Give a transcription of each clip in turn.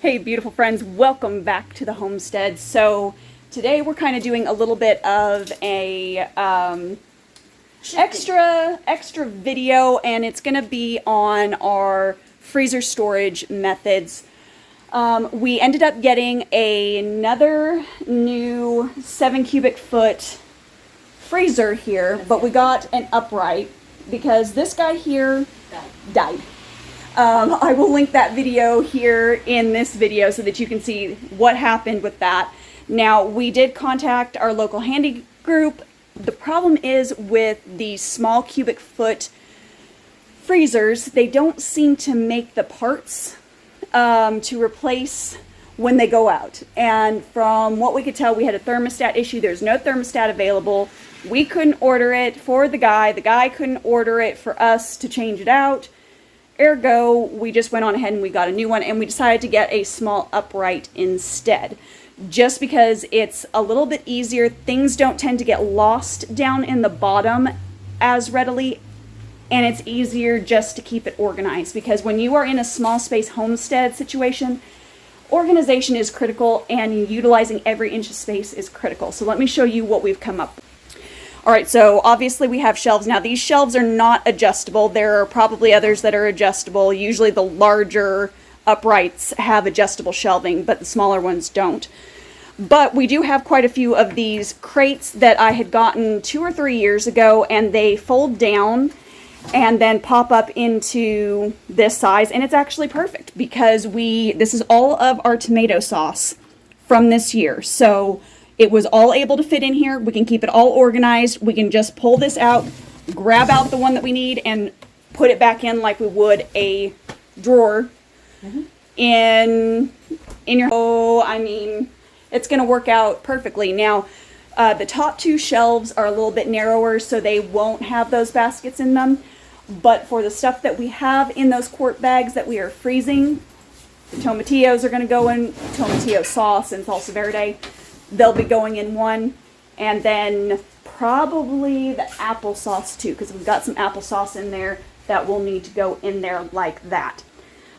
Hey beautiful friends, welcome back to the homestead. So today we're kind of doing a little bit of a extra video, and it's going to be on our freezer storage methods. We ended up getting another new 7 cubic foot freezer here, but we got an upright because this guy here died. I will link that video here in this video so that you can see what happened with that. Now, we did contact our local handy group. The problem is with the small cubic foot freezers, they don't seem to make the parts to replace when they go out. And from what we could tell, we had a thermostat issue. There's no thermostat available. We couldn't order it for the guy couldn't order it for us to change it out. Ergo, we just went on ahead and we got a new one, and we decided to get a small upright instead. Just because it's a little bit easier, things don't tend to get lost down in the bottom as readily, and it's easier just to keep it organized. Because when you are in a small space homestead situation, organization is critical, and utilizing every inch of space is critical. So let me show you what we've come up with. Alright, so obviously we have shelves. Now these shelves are not adjustable. There are probably others that are adjustable. Usually the larger uprights have adjustable shelving, but the smaller ones don't. But we do have quite a few of these crates that I had gotten 2 or 3 years ago, and they fold down and then pop up into this size, and it's actually perfect because this is all of our tomato sauce from this year. So it was all able to fit in here. We can keep it all organized. We can just pull this out, grab out the one that we need, and put it back in like we would a drawer in your. Oh, I mean, it's going to work out perfectly. Now, the top 2 shelves are a little bit narrower, so they won't have those baskets in them. But for the stuff that we have in those quart bags that we are freezing, the tomatillos are going to go in, tomatillo sauce and salsa verde. They'll be going in one, and then probably the applesauce too, because we've got some applesauce in there that will need to go in there like that.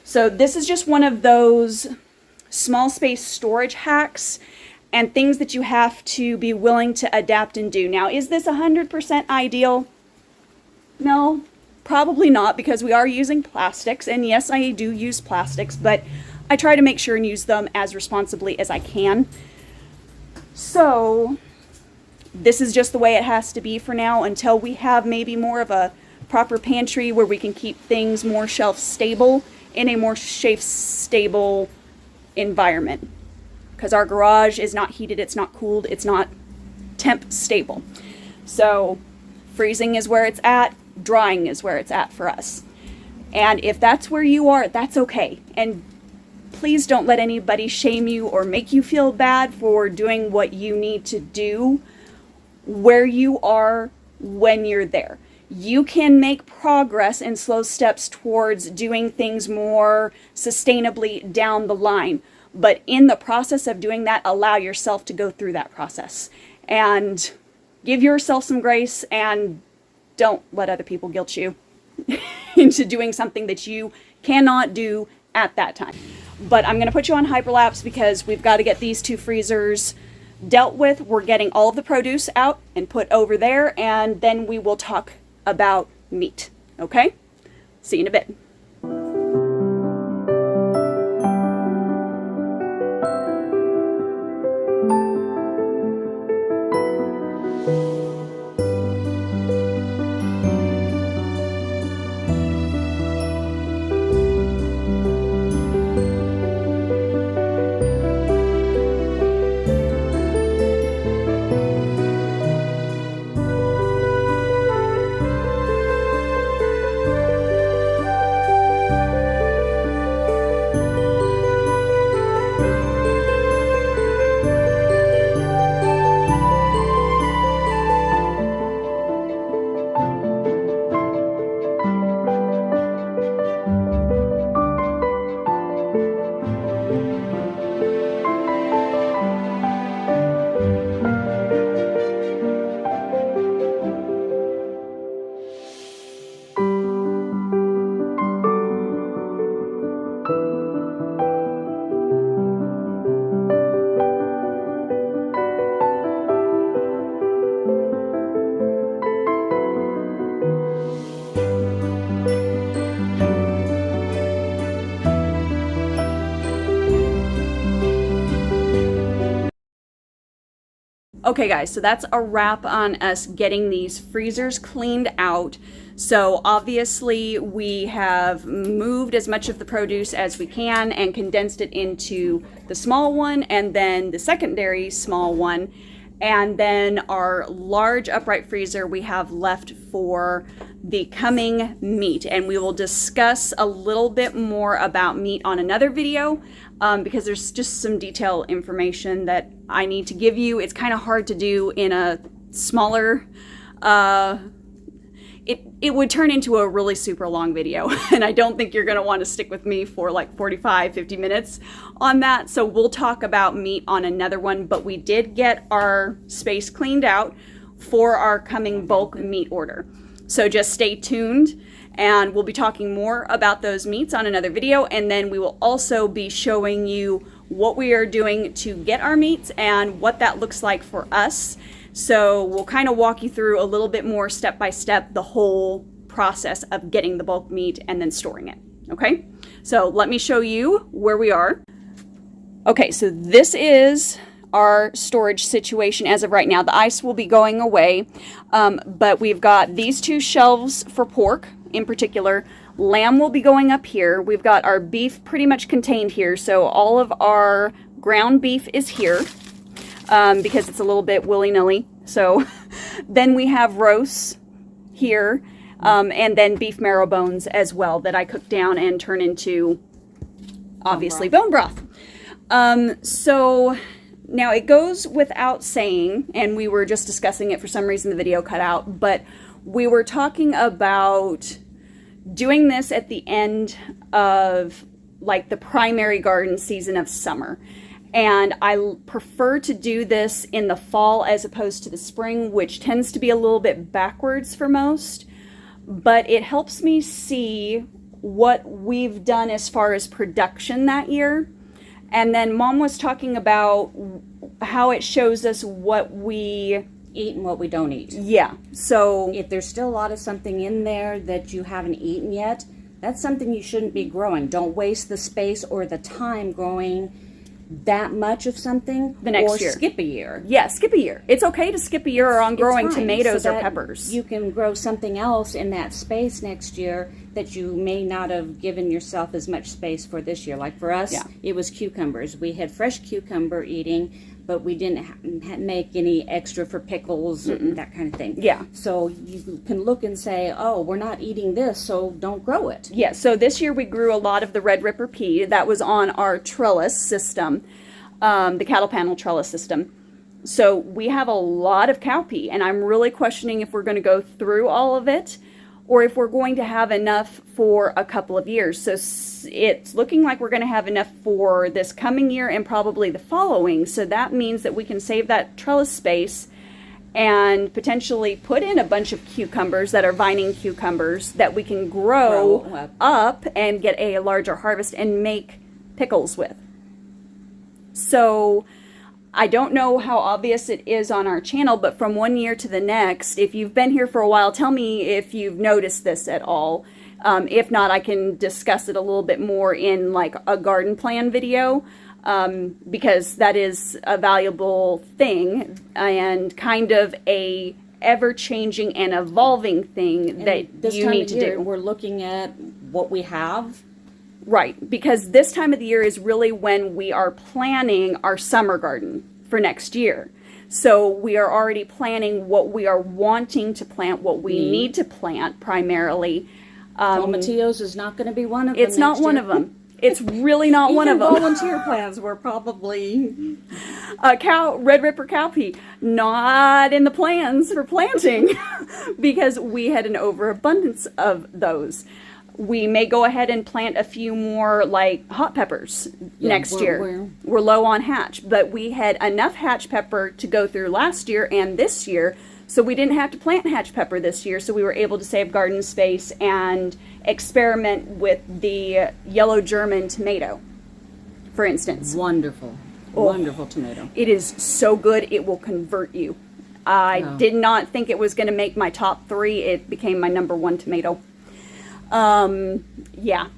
So this is just one of those small space storage hacks and things that you have to be willing to adapt and do. Now, is this 100% ideal? No, probably not, because we are using plastics, and yes, I do use plastics, but I try to make sure and use them as responsibly as I can. So this is just the way it has to be for now until we have maybe more of a proper pantry where we can keep things more shelf stable in a more shelf stable environment. Because our garage is not heated, it's not cooled, it's not temp stable. So freezing is where it's at, drying is where it's at for us. And if that's where you are, that's okay. And please don't let anybody shame you or make you feel bad for doing what you need to do where you are when you're there. You can make progress and slow steps towards doing things more sustainably down the line. But in the process of doing that, allow yourself to go through that process. And give yourself some grace, and don't let other people guilt you into doing something that you cannot do at that time. But I'm going to put you on hyperlapse because we've got to get these 2 freezers dealt with. We're getting all of the produce out and put over there, and then we will talk about meat. Okay? See you in a bit. Okay guys, so that's a wrap on us getting these freezers cleaned out. So obviously we have moved as much of the produce as we can and condensed it into the small one and then the secondary small one. And then our large upright freezer we have left for the coming meat. And we will discuss a little bit more about meat on another video because there's just some detailed information that I need to give you. It's kind of hard to do in a smaller it would turn into a really super long video, and I don't think you're going to want to stick with me for like 45-50 minutes on that. So we'll talk about meat on another one, but we did get our space cleaned out for our coming bulk meat order. So just stay tuned, and we'll be talking more about those meats on another video, and then we will also be showing you what we are doing to get our meats and what that looks like for us. So we'll kind of walk you through a little bit more step by step the whole process of getting the bulk meat and then storing it. Okay, so let me show you where we are. Okay, so this is our storage situation as of right now. The ice will be going away, but we've got these two shelves for pork in particular. Lamb will be going up here. We've got our beef pretty much contained here, so all of our ground beef is here. Because it's a little bit willy-nilly. So then we have roasts here, and then beef marrow bones as well that I cook down and turn into, obviously, bone broth. So now it goes without saying, and we were just discussing it, for some reason the video cut out, but we were talking about doing this at the end of like the primary garden season of summer. And I prefer to do this in the fall as opposed to the spring, which tends to be a little bit backwards for most. But it helps me see what we've done as far as production that year. And then Mom was talking about how it shows us what we eat and what we don't eat. Yeah, so if there's still a lot of something in there that you haven't eaten yet, that's something you shouldn't be growing. Don't waste the space or the time growing that much of something the next or year. Skip a year. Yeah, skip a year. It's okay to skip a year on growing tomatoes or peppers. You can grow something else in that space next year that you may not have given yourself as much space for this year. Like for us, it was cucumbers. We had fresh cucumber eating, but we didn't make any extra for pickles and that kind of thing. Yeah. So you can look and say, oh, we're not eating this, so don't grow it. Yeah, so this year we grew a lot of the Red Ripper pea. That was on our trellis system, the cattle panel trellis system. So we have a lot of cowpea, and I'm really questioning if we're going to go through all of it or if we're going to have enough for a couple of years. So it's looking like we're going to have enough for this coming year and probably the following. So that means that we can save that trellis space and potentially put in a bunch of cucumbers that are vining cucumbers that we can grow up and get a larger harvest and make pickles with. So I don't know how obvious it is on our channel, but from one year to the next, if you've been here for a while, tell me if you've noticed this at all. If not, I can discuss it a little bit more in like a garden plan video, because that is a valuable thing and kind of a ever-changing and evolving thing that you need to do. We're looking at what we have. Right, because this time of the year is really when we are planning our summer garden for next year. So we are already planning what we are wanting to plant, what we need to plant primarily. Tomatillos is not going to be one of them. It's not one of them. It's really not one of them. Volunteer plans were probably Red Ripper cowpea, not in the plans for planting because we had an overabundance of those. We may go ahead and plant a few more like hot peppers next year. We're low on hatch, but we had enough hatch pepper to go through last year and this year, so we didn't have to plant hatch pepper this year, so we were able to save garden space and experiment with the yellow German tomato, for instance. Wonderful. Wonderful tomato. It is so good, it will convert you. I did not think it was going to make my top 3. It became my #1 tomato. Yeah.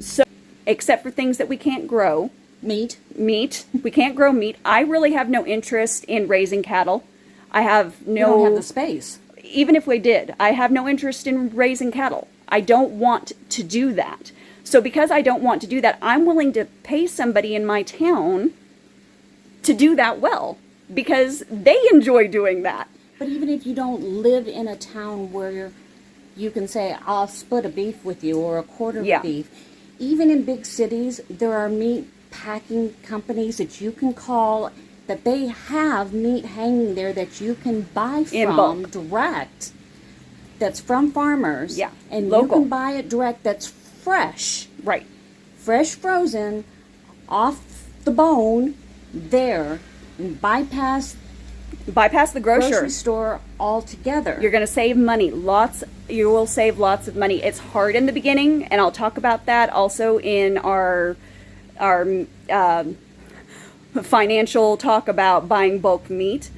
So, except for things that we can't grow, Meat. We can't grow meat. I really have no interest in raising cattle. I have We no... don't have the space. Even if we did, I have no interest in raising cattle. I don't want to do that. So because I don't want to do that, I'm willing to pay somebody in my town to do that well, because they enjoy doing that. But even if you don't live in a town where you can say, I'll split a beef with you or a quarter of a beef, even in big cities, there are meat packing companies that you can call, that they have meat hanging there that you can buy from direct, that's from farmers. Yeah, and local. you can buy it direct, that's fresh. Right. Fresh frozen, off the bone, there, and bypass the grocery store altogether. You're going to save money. You will save lots of money. It's hard in the beginning, and I'll talk about that also in our financial talk about buying bulk meat.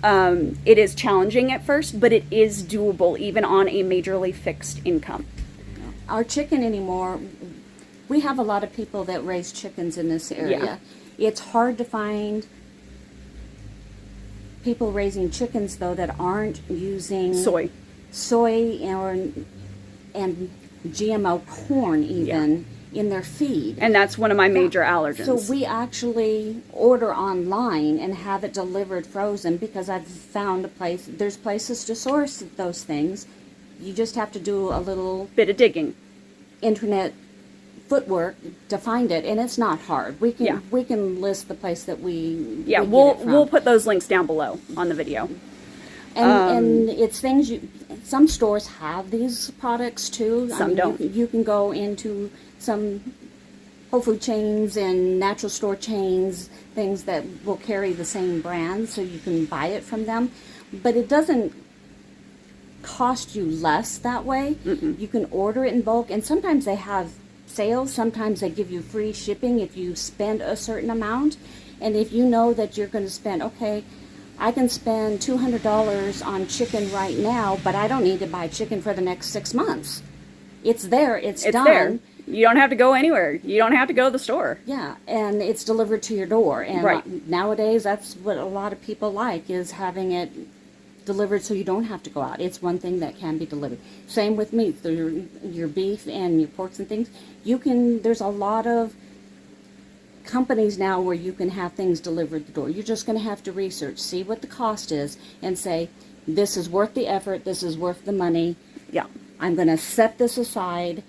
It is challenging at first, but it is doable even on a majorly fixed income. Our chicken anymore, we have a lot of people that raise chickens in this area. Yeah. It's hard to find people raising chickens, though, that aren't using soy and GMO corn even in their feed. And that's one of my major allergens. So we actually order online and have it delivered frozen, because I've found there's places to source those things. You just have to do a little bit of digging, internet footwork to find it, and it's not hard. We can list the place that we'll put those links down below on the video. And it's things some stores have these products too. Some don't. You can go into some Whole Food chains and natural store chains, things that will carry the same brand, so you can buy it from them. But it doesn't cost you less that way. You can order it in bulk, and sometimes they have sales. Sometimes they give you free shipping if you spend a certain amount. And if you know that you're going to spend, okay, I can spend $200 on chicken right now, but I don't need to buy chicken for the next 6 months. It's there. It's done. There. You don't have to go anywhere. You don't have to go to the store. Yeah, and it's delivered to your door. And nowadays, that's what a lot of people like, is having it delivered so you don't have to go out. It's one thing that can be delivered. Same with meat, your beef and your porks and things. There's a lot of companies now where you can have things delivered to the door. You're just going to have to research, see what the cost is, and say, this is worth the effort, this is worth the money. Yeah. I'm going to set this aside,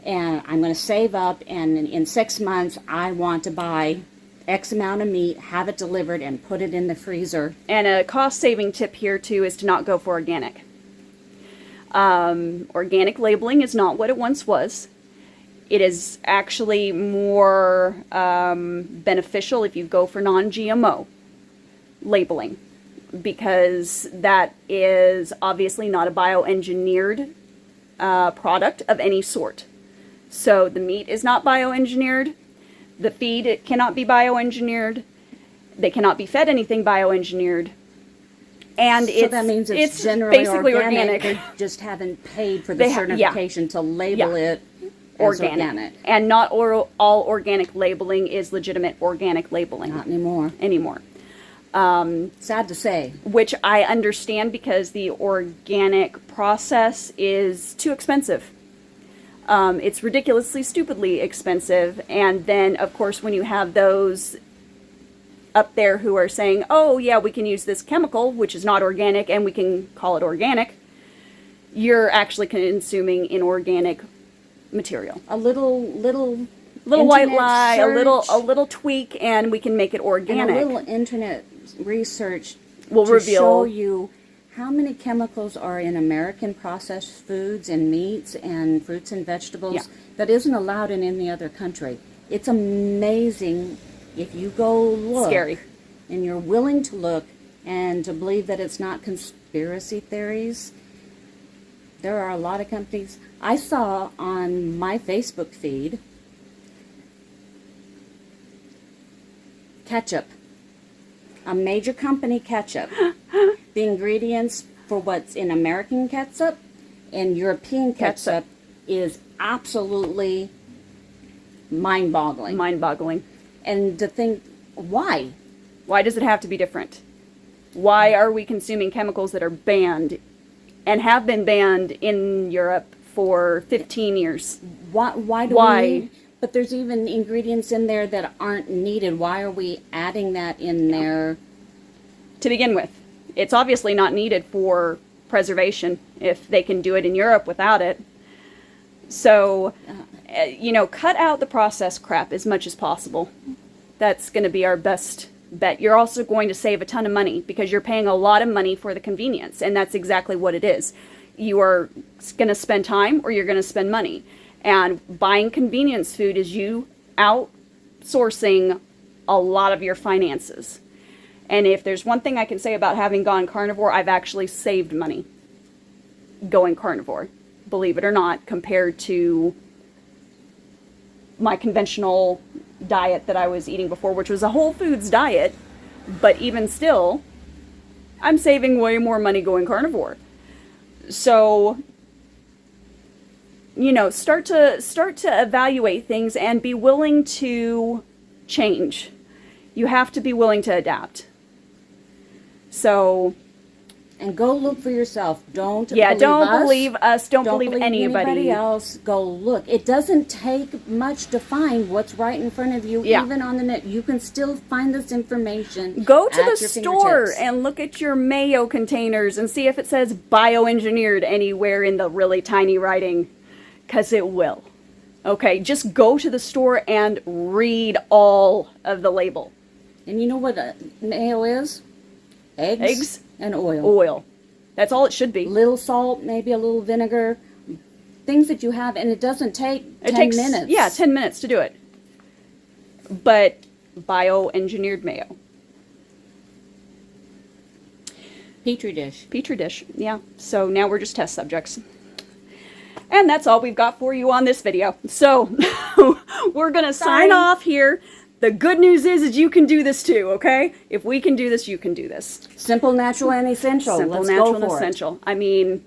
and I'm going to save up, and in 6 months, I want to buy X amount of meat, have it delivered, and put it in the freezer. And a cost-saving tip here, too, is to not go for organic. Organic labeling is not what it once was. It is actually more beneficial if you go for non-GMO labeling, because that is obviously not a bioengineered product of any sort. So the meat is not bioengineered. The feed, it cannot be bioengineered. They cannot be fed anything bioengineered. And so that means it's generally basically organic. They just haven't paid for the certification to label it as organic. And not all organic labeling is legitimate organic labeling. Not anymore. Sad to say. Which I understand, because the organic process is too expensive. It's ridiculously, stupidly expensive. And then, of course, when you have those up there who are saying, oh, yeah, we can use this chemical, which is not organic, and we can call it organic, you're actually consuming inorganic material. A little white lie, search, a little tweak, and we can make it organic. And a little internet research will reveal, show you how many chemicals are in American processed foods and meats and fruits and vegetables that isn't allowed in any other country. It's amazing if you go look. Scary. And you're willing to look and to believe that it's not conspiracy theories. There are a lot of companies. I saw on my Facebook feed ketchup. A major company ketchup. The ingredients for what's in American ketchup and European ketchup is absolutely mind-boggling. Mind-boggling. And to think, why? Why does it have to be different? Why are we consuming chemicals that are banned and have been banned in Europe for 15 years? Why do we? But there's even ingredients in there that aren't needed. Why are we adding that in there? To begin with, it's obviously not needed for preservation if they can do it in Europe without it. So, cut out the processed crap as much as possible. That's going to be our best bet. You're also going to save a ton of money because you're paying a lot of money for the convenience, and that's exactly what it is. You are going to spend time or you're going to spend money. And buying convenience food is you outsourcing a lot of your finances. And if there's one thing I can say about having gone carnivore, I've actually saved money going carnivore, believe it or not, compared to my conventional diet that I was eating before, which was a whole foods diet. But even still, I'm saving way more money going carnivore. So, start to evaluate things and be willing to change. You have to be willing to adapt. So, and go look for yourself. Don't believe us. Don't believe anybody else. Go look. It doesn't take much to find what's right in front of you. Yeah. Even on the net, you can still find this information. Go to the store and look at your mayo containers and see if it says bioengineered anywhere in the really tiny writing, because it will. Okay, just go to the store and read all of the label. And you know what mayo is? Eggs and oil. Oil. That's all it should be. Little salt, maybe a little vinegar. Things that you have, and it doesn't take 10 minutes. Yeah, 10 minutes to do it. But bioengineered mayo. Petri dish, yeah. So now we're just test subjects. And that's all we've got for you on this video. So we're going to sign off here. The good news is you can do this too, okay? If we can do this, you can do this. Simple, natural, and essential. Simple, natural, and essential. I mean,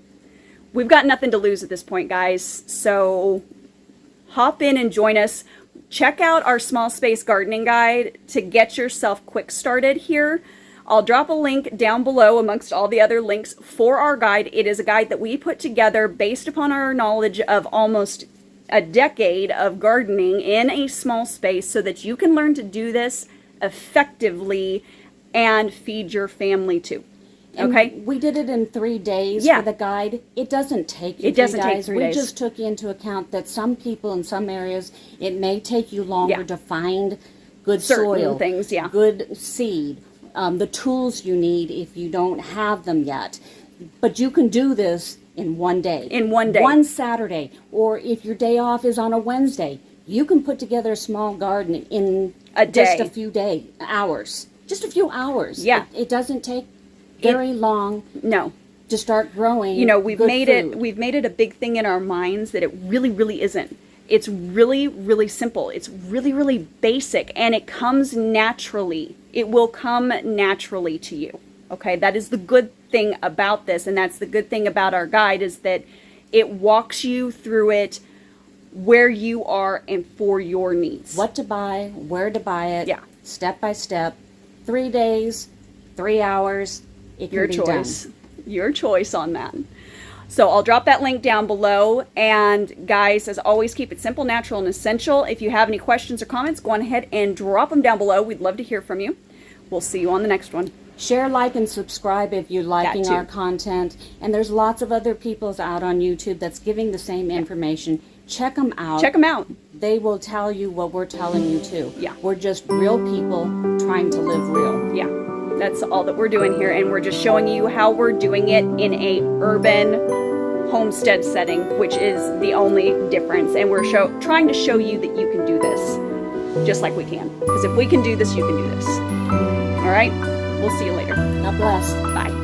we've got nothing to lose at this point, guys. So hop in and join us. Check out our small space gardening guide to get yourself quick started here. I'll drop a link down below amongst all the other links for our guide. It is a guide that we put together based upon our knowledge of almost a decade of gardening in a small space so that you can learn to do this effectively and feed your family too. Okay? And we did it in 3 days for the guide. It doesn't take you 3 days. It doesn't take 3 days. We just took into account that some people in some areas, it may take you longer to find good soil, things, good seed, the tools you need if you don't have them yet. But you can do this in 1 day. In 1 day. One Saturday. Or if your day off is on a Wednesday, you can put together a small garden in a day. Just a few hours. Just a few hours. Yeah. It doesn't take very long. No. To start growing. We've made it a big thing in our minds that it really, really isn't. It's really, really simple. It's really, really basic, and it comes naturally. It will come naturally to you. Okay, that is the good thing about this, and that's the good thing about our guide, is that it walks you through it where you are and for your needs. What to buy, where to buy it, step by step, 3 days, 3 hours, it can be done. Your choice on that. So I'll drop that link down below, and guys, as always, keep it simple, natural, and essential. If you have any questions or comments, go on ahead and drop them down below. We'd love to hear from you. We'll see you on the next one. Share, like, and subscribe if you're liking our content. And there's lots of other people's out on YouTube that's giving the same information. Check them out. Check them out. They will tell you what we're telling you too. Yeah. We're just real people trying to live real. Yeah. That's all that we're doing here. And we're just showing you how we're doing it in a urban homestead setting, which is the only difference. And we're trying to show you that you can do this just like we can. Because if we can do this, you can do this. All right? We'll see you later. God bless. Bye.